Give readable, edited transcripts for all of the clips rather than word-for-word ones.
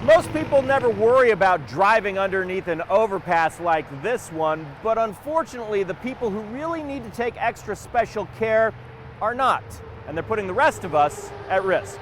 Most people never worry about driving underneath an overpass like this one, but unfortunately the people who really need to take extra special care are not, and they're putting the rest of us at risk.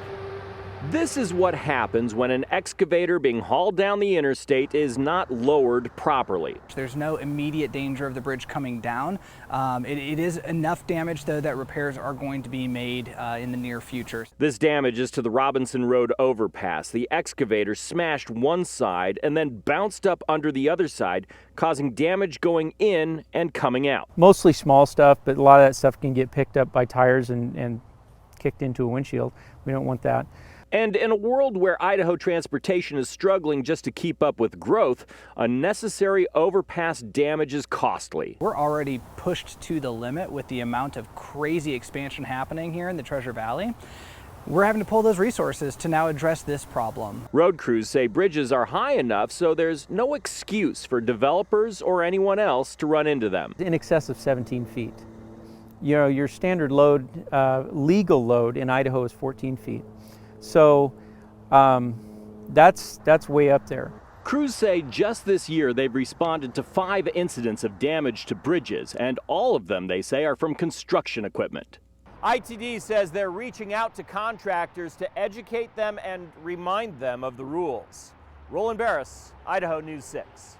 This is what happens when an excavator being hauled down the interstate is not lowered properly. There's no immediate danger of the bridge coming down. It is enough damage, though, that repairs are going to be made in the near future. This damage is to the Robinson Road overpass. The excavator smashed one side and then bounced up under the other side, causing damage going in and coming out. Mostly small stuff, but a lot of that stuff can get picked up by tires and kicked into a windshield. We don't want that. And in a world where Idaho transportation is struggling just to keep up with growth, unnecessary overpass damage is costly. We're already pushed to the limit with the amount of crazy expansion happening here in the Treasure Valley. We're having to pull those resources to now address this problem. Road crews say bridges are high enough, so there's no excuse for developers or anyone else to run into them. In excess of 17 feet. You know, your standard load, legal load in Idaho is 14 feet. So that's way up there. Crews say just this year they've responded to 5 incidents of damage to bridges, and all of them, they say, are from construction equipment. ITD says they're reaching out to contractors to educate them and remind them of the rules. Roland Barris, Idaho News 6.